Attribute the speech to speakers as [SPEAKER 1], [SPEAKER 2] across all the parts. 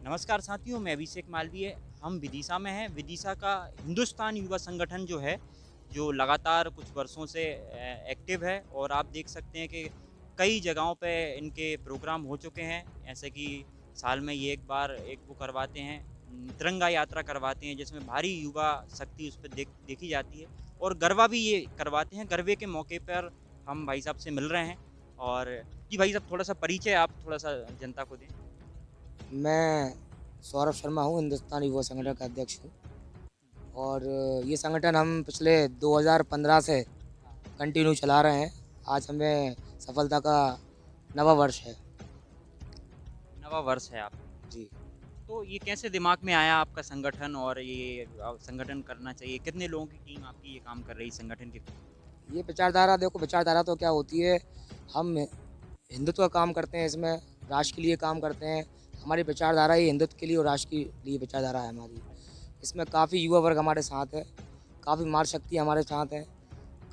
[SPEAKER 1] नमस्कार साथियों, मैं अभिषेक मालवीय। हम विदिशा में हैं। विदिशा का हिंदुस्तान युवा संगठन जो है, जो लगातार कुछ वर्षों से एक्टिव है और आप देख सकते हैं कि कई जगहों पे इनके प्रोग्राम हो चुके हैं। ऐसे कि साल में ये एक बार एक वो करवाते हैं, तिरंगा यात्रा करवाते हैं जिसमें भारी युवा शक्ति उस पे देखी जाती है और गरबा भी ये करवाते हैं। गरबे के मौके पर हम भाई साहब से मिल रहे हैं और जी भाई साहब, थोड़ा-सा परिचय आप थोड़ा-सा जनता को दें।
[SPEAKER 2] मैं सौरभ शर्मा हूँ, हिंदुस्तान युवा संगठन का अध्यक्ष हूँ। और ये संगठन हम पिछले 2015 से कंटिन्यू चला रहे हैं। आज हमें सफलता का नवा वर्ष है।
[SPEAKER 1] नवा वर्ष है आप।
[SPEAKER 2] जी।
[SPEAKER 1] तो ये कैसे दिमाग में आया आपका संगठन और ये संगठन करना चाहिए? कितने लोगों की टीम आपकी ये काम कर रही है संगठन के?
[SPEAKER 2] ये विचारधारा, देखो विचारधारा तो क्या होती है, हम हिंदुत्व का काम करते हैं, इसमें राष्ट्र के लिए काम करते हैं। हमारी विचारधारा ही हिंदुत्व के लिए और राष्ट्र के लिए विचारधारा है हमारी। इसमें काफ़ी युवा वर्ग हमारे साथ है, काफ़ी मार्ग शक्ति हमारे साथ है,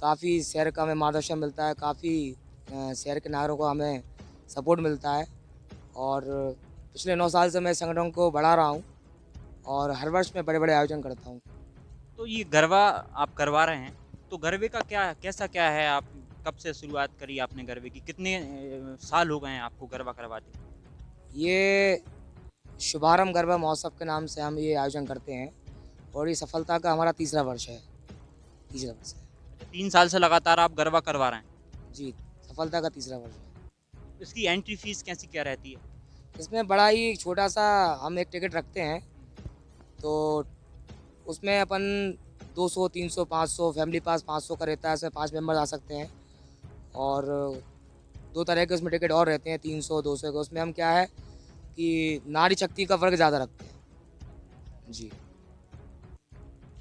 [SPEAKER 2] काफ़ी शहर का हमें मार्गदर्शन मिलता है, काफ़ी शहर के नागरिकों को हमें सपोर्ट मिलता है। और पिछले 9 साल से मैं संगठन को बढ़ा रहा हूँ और हर वर्ष मैं बड़े-बड़े आयोजन करता हूँ।
[SPEAKER 1] तो ये गरबा आप करवा रहे हैं, तो गरबे का क्या कैसा क्या है? आप कब से शुरुआत करी आपने गरबे की? कितने साल हो गए हैं आपको गरबा करवाते?
[SPEAKER 2] ये शुभारंभ गरबा महोत्सव के नाम से हम ये आयोजन करते हैं और ये सफलता का हमारा तीसरा वर्ष है। तीसरा वर्ष है।
[SPEAKER 1] अच्छा, 3 साल से लगातार आप गरबा करवा रहे हैं।
[SPEAKER 2] जी, सफलता का तीसरा वर्ष है।
[SPEAKER 1] इसकी एंट्री फीस कैसी क्या रहती है?
[SPEAKER 2] इसमें बड़ा ही छोटा-सा हम एक टिकट रखते हैं, तो उसमें अपन 200, 300, 500 फैमिली पास 500 का रहता है, इसमें 5 मेंबर आ सकते हैं। और 2 तरह के उसमें टिकट और रहते हैं, 300, 200 के। उसमें हम क्या है कि नारी शक्ति का वर्ग ज़्यादा रखते हैं। जी।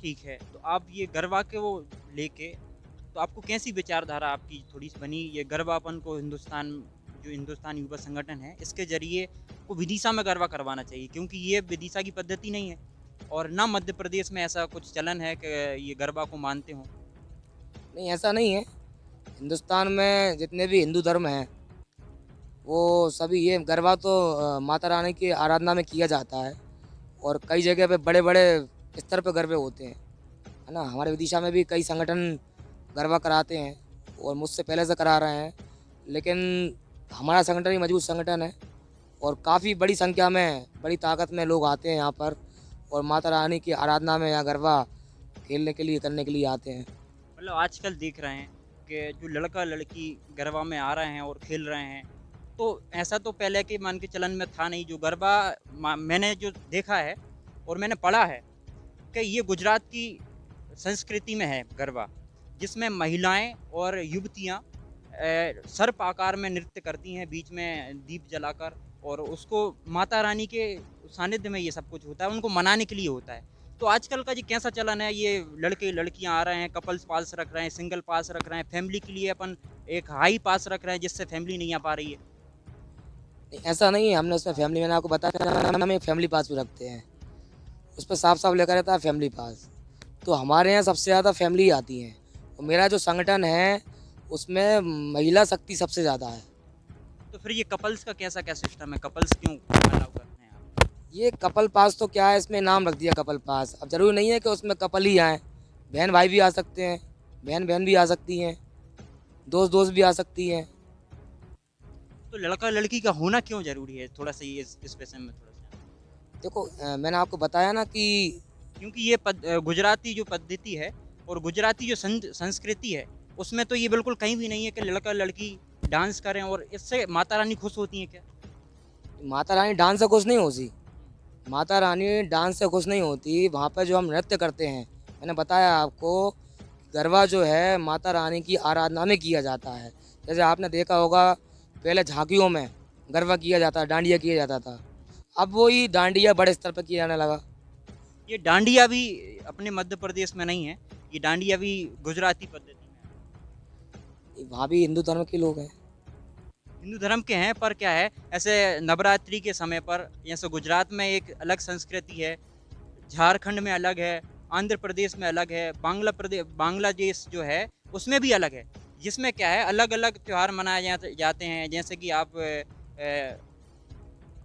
[SPEAKER 1] ठीक है, तो आप ये गरबा के वो लेके तो आपको कैसी विचारधारा आपकी थोड़ी-सी बनी ये गरबापन को जो हिंदुस्तान युवा संगठन है, इसके ज़रिए को विदिशा में गरबा करवाना चाहिए क्योंकि ये विदिशा की पद्धति नहीं है और ना मध्य प्रदेश में ऐसा कुछ चलन है कि ये गरबा को मानते हों।
[SPEAKER 2] नहीं, ऐसा नहीं है। हिंदुस्तान में जितने भी हिंदू धर्म हैं, वो सभी ये गरबा तो माता रानी की आराधना में किया जाता है और कई जगह पे बड़े-बड़े स्तर पे गरबे होते हैं, है ना? हमारे विदिशा में भी कई संगठन गरबा कराते हैं और मुझसे पहले से करा रहे हैं। लेकिन हमारा संगठन ही मजबूत संगठन है और काफ़ी बड़ी संख्या में, बड़ी ताकत में लोग आते हैं यहाँ पर और माता रानी की आराधना में यहाँ गरबा खेलने के लिए, करने के लिए आते हैं।
[SPEAKER 1] मतलब आजकल देख रहे हैं कि जो लड़का-लड़की गरबा में आ रहे हैं और खेल रहे हैं, तो ऐसा तो पहले के मान के चलन में था नहीं। जो गरबा मैंने जो देखा है और मैंने पढ़ा है कि ये गुजरात की संस्कृति में है गरबा, जिसमें महिलाएँ और युवतियाँ सर्प आकार में नृत्य करती हैं, बीच में दीप जलाकर और उसको माता रानी के सानिध्य में ये सब कुछ होता है, उनको मनाने के लिए होता है। तो आजकल का जी कैसा चलन है, ये लड़के-लड़कियाँ आ रहे हैं, कपल्स पास रख रहे हैं, सिंगल पास रख रहे हैं, फैमिली के लिए अपन एक हाई पास रख रहे हैं, जिससे फैमिली नहीं आ पा रही है।
[SPEAKER 2] नहीं, ऐसा नहीं है, हमने उसमें फैमिली, मैंने आपको बताया, हम एक फैमिली पास भी रखते हैं। उस पे साफ-साफ लिखा रहता है फैमिली पास। तो हमारे यहाँ सबसे ज़्यादा फैमिली आती हैं और मेरा जो संगठन है, उसमें महिला शक्ति सबसे ज़्यादा है।
[SPEAKER 1] तो फिर ये कपल्स का कैसा क्या सिस्टम है? कपल्स क्यों अलाउ करते हैं आप?
[SPEAKER 2] ये कपल पास तो क्या है, इसमें नाम रख दिया कपल पास। अब ज़रूरी नहीं है कि उसमें कपल ही आएँ, बहन-भाई भी आ सकते हैं, बहन-बहन भी आ सकती हैं, दोस्त-दोस्त भी आ सकती हैं।
[SPEAKER 1] तो लड़का-लड़की का होना क्यों ज़रूरी है? थोड़ा-सा ये इस विषय में थोड़ा-सा
[SPEAKER 2] देखो मैंने आपको बताया ना कि
[SPEAKER 1] क्योंकि ये गुजराती जो पद्धति है और गुजराती जो संस्कृति है, उसमें तो ये बिल्कुल कहीं भी नहीं है कि लड़का-लड़की डांस करें और इससे माता रानी खुश होती हैं क्या?
[SPEAKER 2] माता रानी डांस से खुश नहीं होती। माता रानी डांस से खुश नहीं होती, वहाँ पे जो हम नृत्य करते हैं, मैंने बताया आपको, गरबा जो है माता रानी की आराधना में किया जाता है। जैसे आपने देखा होगा पहले झाँकियों में गरबा किया जाता, डांडिया किया जाता था। अब वही डांडिया बड़े स्तर पे किया जाने लगा।
[SPEAKER 1] ये डांडिया भी अपने मध्य प्रदेश में नहीं है, ये डांडिया भी गुजराती पद्धति में है।
[SPEAKER 2] वहाँ भी हिंदू धर्म के लोग हैं।
[SPEAKER 1] हिंदू धर्म के हैं पर क्या है, ऐसे नवरात्रि के समय पर जैसे गुजरात में एक अलग संस्कृति है, झारखंड में अलग है, आंध्र प्रदेश में अलग है, बांग्लादेश जो है उसमें भी अलग है। जिसमें क्या है अलग-अलग त्योहार मनाए जाते हैं जैसे कि आप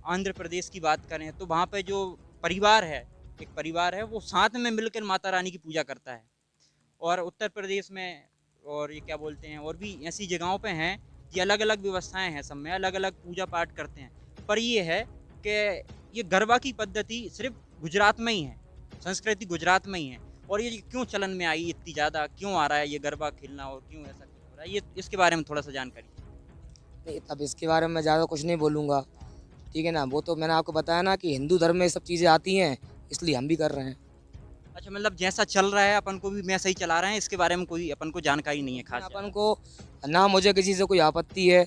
[SPEAKER 1] आंध्र प्रदेश की बात करें तो वहाँ पे जो परिवार है, एक परिवार है, वो साथ में मिलकर माता रानी की पूजा करता है। और उत्तर प्रदेश में और ये क्या बोलते हैं, और भी ऐसी जगहों पे हैं, ये अलग-अलग व्यवस्थाएँ हैं, सब में अलग-अलग पूजा-पाठ करते हैं। पर ये है कि ये गरबा की पद्धति सिर्फ़ गुजरात में ही है, संस्कृति गुजरात में ही है। और ये क्यों चलन में आई इतनी ज़्यादा, क्यों आ रहा है ये गरबा खेलना और क्यों ऐसा कुछ हो रहा है? ये इसके बारे में थोड़ा-सा जानकारी दीजिए।
[SPEAKER 2] नहीं, अब इसके बारे में मैं ज़्यादा कुछ नहीं बोलूँगा, ठीक है ना? वो तो मैंने आपको बताया ना कि हिंदू धर्म में ये सब चीज़ें आती हैं, इसलिए हम भी कर रहे हैं।
[SPEAKER 1] अच्छा, मतलब जैसा चल रहा है अपन को भी वैसा ही चला रहे हैं, इसके बारे में कोई अपन को जानकारी नहीं है
[SPEAKER 2] ना
[SPEAKER 1] ख़ास
[SPEAKER 2] अपन
[SPEAKER 1] ज़्यादा।
[SPEAKER 2] को ना मुझे किसी से कोई आपत्ति है,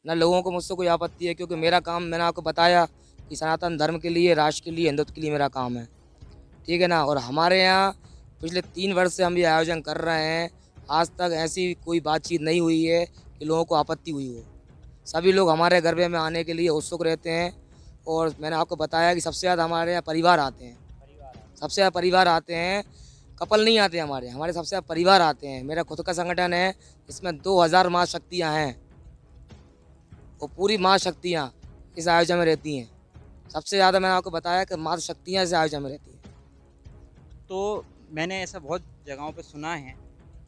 [SPEAKER 2] ना लोगों को मुझसे कोई आपत्ति है, क्योंकि मेरा काम मैंने आपको बताया कि सनातन धर्म के लिए, राष्ट्र के लिए, हिंदुत्व के लिए मेरा काम है, ठीक है ना? और हमारे यहाँ पिछले 3 वर्ष से हम ये आयोजन कर रहे हैं, आज तक ऐसी कोई बातचीत नहीं हुई है कि लोगों को आपत्ति हुई हो। सभी लोग हमारे गरबे में आने के लिए उत्सुक रहते हैं, और मैंने आपको बताया कि सबसे ज़्यादा हमारे यहाँ परिवार आते हैं,
[SPEAKER 1] परिवार है।
[SPEAKER 2] सबसे ज़्यादा परिवार आते हैं, कपल नहीं आते हमारे सबसे ज़्यादा परिवार आते हैं। मेरा खुद का संगठन है, इसमें 2000 माँ शक्तियाँ हैं, और पूरी माँ शक्तियाँ इस आयोजन में रहती हैं। सबसे ज़्यादा मैंने आपको बताया कि माँ शक्तियाँ इस आयोजन में रहती हैं।
[SPEAKER 1] तो मैंने ऐसा बहुत जगहों पे सुना है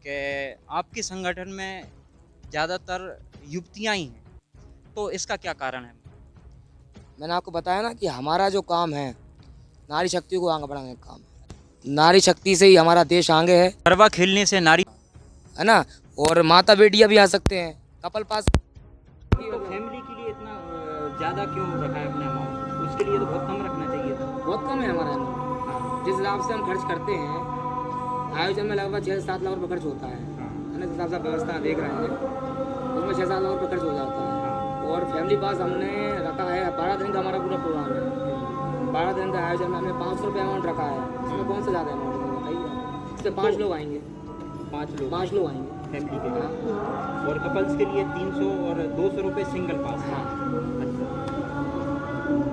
[SPEAKER 1] कि आपके संगठन में ज़्यादातर युवतियाँ ही हैं, तो इसका क्या कारण है?
[SPEAKER 2] मैंने आपको बताया ना कि हमारा जो काम है, नारी शक्ति को आगे बढ़ाने का काम है। नारी शक्ति से ही हमारा देश आगे है
[SPEAKER 1] गरबा खेलने से नारी
[SPEAKER 2] ना? और माता बेटियाँ भी आ सकते हैं, कपल पास।
[SPEAKER 1] तो फैमिली के लिए इतना ज़्यादा क्यों रखा है अपने अमाउंट? उसके लिए तो बहुत कम रखना चाहिए था।
[SPEAKER 2] बहुत कम है हमारा अमाउंट।
[SPEAKER 1] हाँ,
[SPEAKER 2] जिस हिसाब से हम खर्च करते हैं, आयोजन में लगभग 6 से 7 लाख रुपये खर्च होता है
[SPEAKER 1] हाँ,
[SPEAKER 2] ना? जिस हिसाब से आप व्यवस्था देख रहे हैं, उसमें 6-7 लाख रुपये खर्च हो जाता है।
[SPEAKER 1] हाँ।
[SPEAKER 2] और फैमिली पास हमने रखा है, 12 दिन का हमारा पूरा प्रोग्राम है। 12 दिन का आयोजन में हमने 500 रुपये अमाउंट रखा है। इसमें कौन सा ज़्यादा अमाउंट है बताइए? इससे 5 लोग आएंगे, 5 लोग आएंगे।
[SPEAKER 1] फैमिली के
[SPEAKER 2] हाँ
[SPEAKER 1] लिए, और कपल्स के लिए 300 और 200 रुपये सिंगल पास।
[SPEAKER 2] हाँ।
[SPEAKER 1] अच्छा,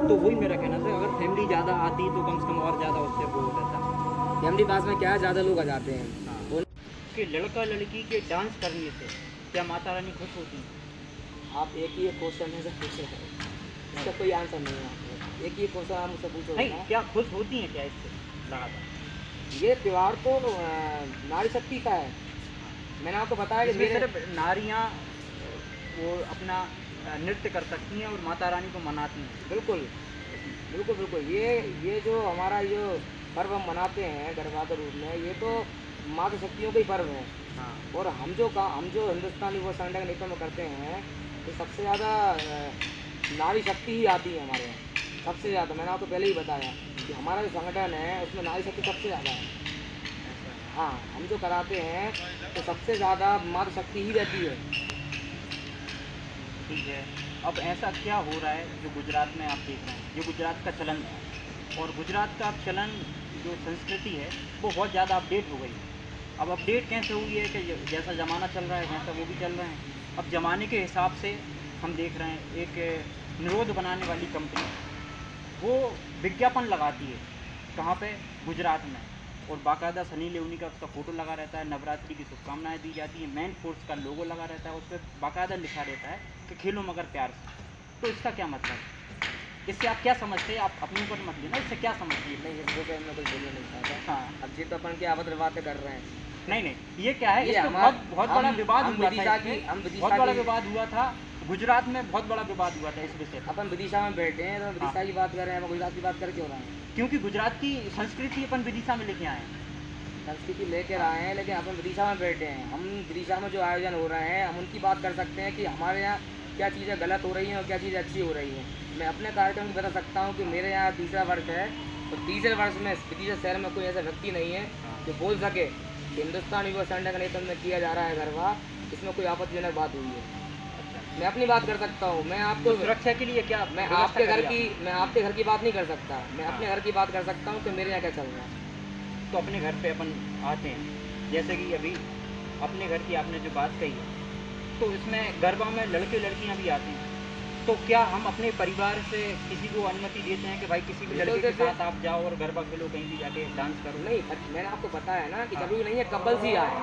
[SPEAKER 1] तो वही मेरा कहना था, अगर फैमिली ज़्यादा आती तो कम से कम और ज़्यादा उससे वो रहता।
[SPEAKER 2] फैमिली पास में क्या है, ज़्यादा लोग आ जाते हैं।
[SPEAKER 1] हाँ। कि लड़का लड़की के डांस करने से क्या माता रानी खुश होती है?
[SPEAKER 2] आप एक ही क्वेश्चन है, पूछ रहे हैं, इसका कोई आंसर नहीं है आपको। एक ही क्वेश्चन आप मुझसे पूछो
[SPEAKER 1] नहीं,
[SPEAKER 2] ना।
[SPEAKER 1] क्या खुश होती हैं क्या इससे लगातार?
[SPEAKER 2] ये त्यौहार तो नारी शक्ति का है। मैंने आपको बताया कि
[SPEAKER 1] इसमें
[SPEAKER 2] मेरे
[SPEAKER 1] सिर्फ नारियाँ वो अपना नृत्य कर सकती हैं और माता रानी को मनाती हैं।
[SPEAKER 2] बिल्कुल बिल्कुल बिल्कुल ये जो हमारा जो पर्व हम मनाते हैं गरबा के रूप में, ये तो माता शक्तियों का ही पर्व है।
[SPEAKER 1] हाँ,
[SPEAKER 2] और हम जो हिंदुस्तानी वो संगठन नेतृत्व में करते हैं, तो सबसे ज़्यादा नारी शक्ति ही आती है हमारे यहाँ। सबसे ज़्यादा मैंने आपको पहले ही बताया कि हमारा जो संगठन है उसमें नारी शक्ति सबसे ज़्यादा है।
[SPEAKER 1] ऐसा है।
[SPEAKER 2] हाँ, हम जो कराते हैं तो सबसे ज़्यादा माता शक्ति ही रहती है।
[SPEAKER 1] ठीक है, अब ऐसा क्या हो रहा है जो गुजरात में आप देख रहे हैं, जो गुजरात का चलन है, और गुजरात का चलन जो संस्कृति है वो बहुत ज़्यादा अपडेट हो गई है। अब अपडेट कैसे हुई है कि जैसा ज़माना चल रहा है वैसा वो भी चल रहे हैं। अब ज़माने के हिसाब से हम देख रहे हैं, एक निरोध बनाने वाली कंपनी वो विज्ञापन लगाती है, कहाँ पे? गुजरात में, और बाकायदा सनी लियोनी का उसका फ़ोटो लगा रहता है, नवरात्रि की शुभकामनाएं दी जाती है, मैन फोर्स का लोगो लगा रहता है, उस पर बाकायदा लिखा रहता है कि खेलो मगर प्यार से। तो इसका क्या मतलब है? इससे आप क्या समझते हैं? आप अपने ऊपर मत लेना, इससे क्या समझते हैं?
[SPEAKER 2] नहीं, इस विषय में कुछ बोलना नहीं चाहता।
[SPEAKER 1] हाँ,
[SPEAKER 2] अब जी तो अपन की अभद्र बातें कर रहे हैं।
[SPEAKER 1] नहीं नहीं, ये क्या है,
[SPEAKER 2] ये
[SPEAKER 1] इस पे
[SPEAKER 2] हमारा-
[SPEAKER 1] बहुत बहुत बड़ा
[SPEAKER 2] हम-
[SPEAKER 1] विवाद
[SPEAKER 2] हम
[SPEAKER 1] हुआ
[SPEAKER 2] विदिशा
[SPEAKER 1] था,
[SPEAKER 2] की-
[SPEAKER 1] इसमें
[SPEAKER 2] हम विदिशा
[SPEAKER 1] बहुत बड़ा
[SPEAKER 2] की-
[SPEAKER 1] विवाद हुआ था गुजरात में, बहुत बड़ा विवाद हुआ था इस विषय पर।
[SPEAKER 2] अपन विदिशा में बैठे हैं तो विदिशा की बात कर रहे हैं, अपन गुजरात की बात कर क्यों रहे हैं?
[SPEAKER 1] क्योंकि गुजरात की संस्कृति अपन विदिशा में लेके आए हैं।
[SPEAKER 2] संस्कृति लेकर आए हैं, लेकिन अपन विदिशा में बैठे हैं। हम विदिशा में जो आयोजन हो रहे हैं, हम उनकी बात कर सकते हैं कि हमारे यहाँ क्या चीज़ें गलत हो रही हैं और क्या चीज़ें अच्छी हो रही हैं। मैं अपने कार्यक्रम की बता सकता हूँ कि मेरे यहाँ तीसरा वर्ष है, और तीसरे वर्ष में विदिशा शहर में कोई ऐसा व्यक्ति नहीं है जो बोल सके कि हिंदुस्तान युवा संगठन के नेतृत्व में किया जा रहा है गरबा, इसमें कोई आपत्तिजनक बात हुई है। मैं अपनी बात कर सकता हूँ। मैं आपको
[SPEAKER 1] सुरक्षा के लिए क्या
[SPEAKER 2] मैं
[SPEAKER 1] व्यवस्था
[SPEAKER 2] आपके घर
[SPEAKER 1] करी
[SPEAKER 2] की मैं आपके घर की बात नहीं कर सकता। मैं अपने घर की बात कर सकता हूँ कि मेरे यहाँ क्या चल रहा है।
[SPEAKER 1] आप? तो अपने घर पे अपन आते हैं, जैसे कि अभी अपने घर की आपने जो बात कही है, तो इसमें गरबा में लड़के लड़कियां भी आती हैं, तो क्या हम अपने परिवार से किसी को अनुमति देते हैं कि भाई किसी भी
[SPEAKER 2] बिल्कुल
[SPEAKER 1] लड़के के
[SPEAKER 2] देते हैं।
[SPEAKER 1] साथ आप जाओ और गरबा खेलो, कहीं भी जाके डांस करो?
[SPEAKER 2] नहीं, मैंने आपको बताया ना कि
[SPEAKER 1] हाँ।
[SPEAKER 2] जरूरी नहीं है कपल्स ही आए,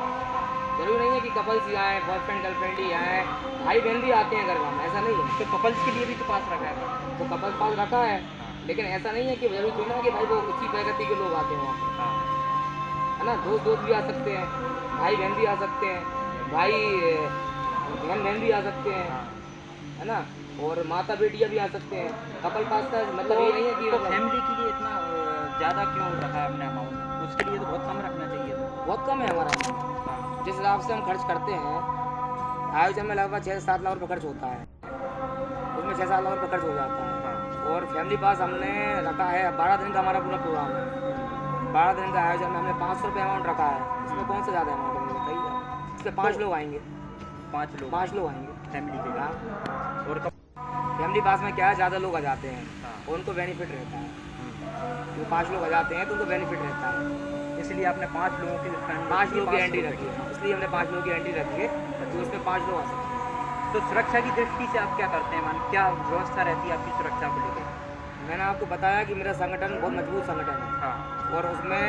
[SPEAKER 2] जरूरी नहीं है कि कपल्स ही आए, बॉयफ्रेंड गर्लफ्रेंड ही आए, भाई बहन भी आते हैं गरबा में, ऐसा नहीं है।
[SPEAKER 1] तो कपल्स के लिए भी तो पास रखा है?
[SPEAKER 2] तो कपल पास रखा है,
[SPEAKER 1] हाँ।
[SPEAKER 2] लेकिन ऐसा नहीं है कि जरूरी थोड़ी ना कि भाई वो उसी प्रगति के लोग आते हैं वहाँ पे,
[SPEAKER 1] हाँ।
[SPEAKER 2] है ना। दोस्त दोस्त भी आ सकते हैं, भाई बहन भी आ सकते हैं, भाई बहन बहन भी आ सकते हैं,
[SPEAKER 1] हाँ।
[SPEAKER 2] है ना, और माता बेटियाँ भी आ सकते हैं। कपल पास का मतलब ये नहीं है कि
[SPEAKER 1] तो
[SPEAKER 2] मतलब
[SPEAKER 1] फैमिली के लिए इतना ज़्यादा क्यों रखा है आपने अमाउंट? उसके लिए तो बहुत कम रखना चाहिए था।
[SPEAKER 2] बहुत कम है हमारा।
[SPEAKER 1] हाँ।
[SPEAKER 2] जिस हिसाब से हम खर्च करते हैं, आयोजन में लगभग 6 से 7 लाख रुपये खर्च होता है, उसमें 6 से 7 लाख रुपये खर्च हो जाता है।
[SPEAKER 1] हाँ।
[SPEAKER 2] और फैमिली पास हमने रखा है, 12 दिन का हमारा पूरा प्रोग्राम है, 12 दिन का आयोजन में हमने 500 रुपये अमाउंट रखा है। इसमें कौन सा ज़्यादा अमाउंट है बताइए? इसमें 5 लोग आएंगे,
[SPEAKER 1] 5 लोग?
[SPEAKER 2] 5 लोग आएंगे
[SPEAKER 1] फैमिली के लिए?
[SPEAKER 2] हाँ।
[SPEAKER 1] और
[SPEAKER 2] फैमिली पास में क्या है, ज़्यादा लोग आ जाते हैं
[SPEAKER 1] हाँ।
[SPEAKER 2] और उनको बेनिफिट रहता है। जो 5 लोग आ जाते हैं तो उनको बेनिफिट रहता है,
[SPEAKER 1] इसलिए आपने 5 लोगों की
[SPEAKER 2] 5 लोग की
[SPEAKER 1] 500
[SPEAKER 2] एंट्री
[SPEAKER 1] रुपए
[SPEAKER 2] रखी है, इसलिए हमने 5 लोग की एंट्री रखी है, तो उसमें 5 लोग आ सकते हैं।
[SPEAKER 1] तो सुरक्षा की दृष्टि से आप क्या करते हैं? मान क्या व्यवस्था रहती है आपकी सुरक्षा को लेकर?
[SPEAKER 2] मैंने आपको बताया कि मेरा संगठन बहुत मजबूत संगठन है,
[SPEAKER 1] हाँ।
[SPEAKER 2] और उसमें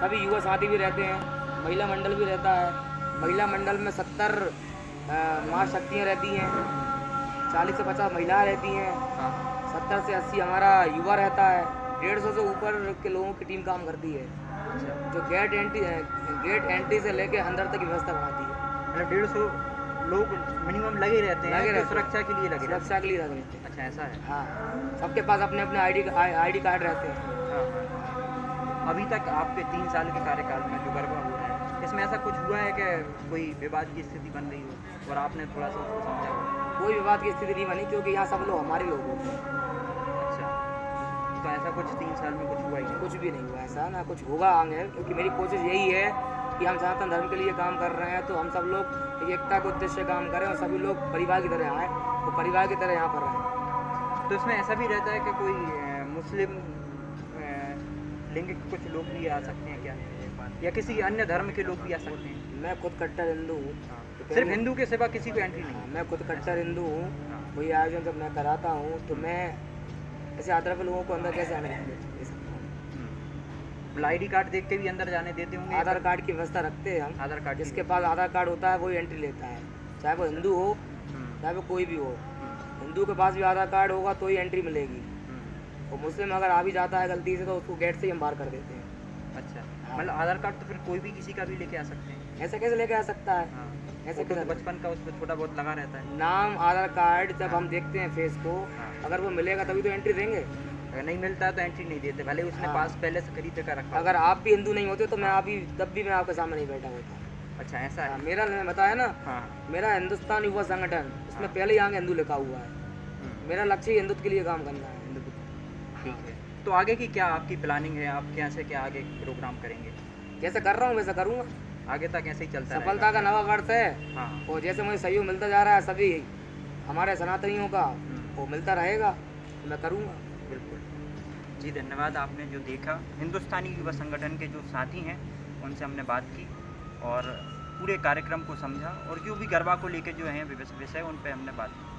[SPEAKER 2] सभी युवा साथी भी रहते हैं, महिला मंडल भी रहता है। महिला मंडल में 70 माँ शक्तियाँ रहती हैं, 40 से 50 महिलाएं रहती हैं,
[SPEAKER 1] हाँ।
[SPEAKER 2] 70 से 80 हमारा युवा रहता है, 150 से ऊपर के लोगों की टीम काम करती है,
[SPEAKER 1] अच्छा।
[SPEAKER 2] जो गेट एंट्री से लेके अंदर तक की व्यवस्था बनाती है।
[SPEAKER 1] मतलब 150 लोग मिनिमम लगे रहते हैं,
[SPEAKER 2] लगे
[SPEAKER 1] जो
[SPEAKER 2] रहते हैं।
[SPEAKER 1] सुरक्षा के लिए लगे रहते
[SPEAKER 2] सुरक्षा के लिए लगे रहते
[SPEAKER 1] हैं।
[SPEAKER 2] हैं।
[SPEAKER 1] अच्छा, ऐसा है?
[SPEAKER 2] हाँ, सबके पास अपने अपने आईडी कार्ड रहते हैं।
[SPEAKER 1] हाँ। अभी तक आपके 3 साल के कार्यकाल में जो गरबा हो रहा है, इसमें ऐसा कुछ हुआ है कि कोई विवाद की स्थिति बन रही हो और आपने थोड़ा सा उसको समझा हो?
[SPEAKER 2] कोई विवाद की स्थिति नहीं बनी, क्योंकि यहाँ सब लोग हमारे लोग होते हैं।
[SPEAKER 1] अच्छा, तो ऐसा कुछ 3 साल में कुछ हुआ ही नहीं?
[SPEAKER 2] कुछ भी नहीं हुआ ऐसा, ना कुछ होगा आगे, क्योंकि मेरी कोशिश यही है कि हम सनातन धर्म के लिए काम कर रहे हैं, तो हम सब लोग एक एकता के उद्देश्य से काम करें और सभी लोग परिवार की तरह आएँ, तो परिवार की तरह यहाँ पर रहें।
[SPEAKER 1] तो इसमें ऐसा भी रहता है कि कोई मुस्लिम लिंग के कुछ लोग भी आ सकते हैं क्या, या किसी अन्य धर्म के लोग भी आ सकते हैं?
[SPEAKER 2] मैं खुद कट्टर हिंदू हूँ। तो
[SPEAKER 1] सिर्फ हिंदू के सिवा किसी को एंट्री नहीं?
[SPEAKER 2] हाँ, मैं खुद कट्टर हिंदू हूँ।
[SPEAKER 1] हाँ।
[SPEAKER 2] वही आयोजन जब मैं कराता हूँ तो मैं ऐसे आदर पे लोगों को अंदर कैसे आने दे सकता हूँ?
[SPEAKER 1] ID कार्ड देख के भी अंदर जाने देते होंगे?
[SPEAKER 2] आधार कार्ड की व्यवस्था रखते हैं हम।
[SPEAKER 1] आधार कार्ड की
[SPEAKER 2] जिसके पास आधार कार्ड होता है वही एंट्री लेता है, चाहे वो हिंदू हो
[SPEAKER 1] हम्म,
[SPEAKER 2] चाहे वो कोई भी हो।
[SPEAKER 1] हम्म,
[SPEAKER 2] हिंदू के पास भी आधार कार्ड होगा तो ही एंट्री मिलेगी,
[SPEAKER 1] हम्म।
[SPEAKER 2] और मुस्लिम अगर आ भी जाता है गलती से तो उसको गेट से ही हम बाहर कर देते हैं।
[SPEAKER 1] अच्छा, मतलब आधार कार्ड तो फिर कोई भी किसी का भी लेके आ सकते हैं?
[SPEAKER 2] ऐसे कैसे लेके आ सकता है?
[SPEAKER 1] हाँ।
[SPEAKER 2] ऐसे
[SPEAKER 1] फोटो
[SPEAKER 2] कैसे?
[SPEAKER 1] तो बचपन का उस पर थोड़ा बहुत लगा रहता है।
[SPEAKER 2] नाम आधार कार्ड जब हम देखते हैं फेस को,
[SPEAKER 1] हाँ।
[SPEAKER 2] अगर वो मिलेगा तभी तो एंट्री देंगे।
[SPEAKER 1] अगर नहीं मिलता है तो एंट्री नहीं देते, भले उसने
[SPEAKER 2] हाँ।
[SPEAKER 1] पास पहले से खरीद कर रखा हो।
[SPEAKER 2] अगर आप भी हिंदू नहीं होते तो मैं आप ही तब भी मैं आपके सामने नहीं बैठा होता।
[SPEAKER 1] अच्छा, ऐसा
[SPEAKER 2] हाँ,
[SPEAKER 1] है?
[SPEAKER 2] मेरा मैंने बताया ना,
[SPEAKER 1] हाँ।
[SPEAKER 2] मेरा हिंदुस्तान युवा संगठन, उसमें
[SPEAKER 1] हाँ।
[SPEAKER 2] पहले यहाँ हिंदू लिखा हुआ है। मेरा लक्ष्य ही हिंदुत्व के लिए काम करना है, हिंदुत्व।
[SPEAKER 1] ठीक है, तो आगे की क्या आपकी प्लानिंग है? आप कैसे क्या आगे प्रोग्राम करेंगे?
[SPEAKER 2] जैसे कर रहा हूँ वैसा करूँगा।
[SPEAKER 1] आगे तक ऐसे ही चलता
[SPEAKER 2] सफलता का नवा वर्ष है,
[SPEAKER 1] रहेगा? हाँ।
[SPEAKER 2] और जैसे मुझे सहयोग मिलता जा रहा है सभी हमारे सनातनियों का, वो मिलता रहेगा, तो मैं करूँगा।
[SPEAKER 1] बिल्कुल जी, धन्यवाद। आपने जो देखा, हिंदुस्तानी युवा संगठन के जो साथी हैं उनसे हमने बात की और पूरे कार्यक्रम को समझा, और जो भी गरबा को लेके जो है विषय उन पे हमने बात की।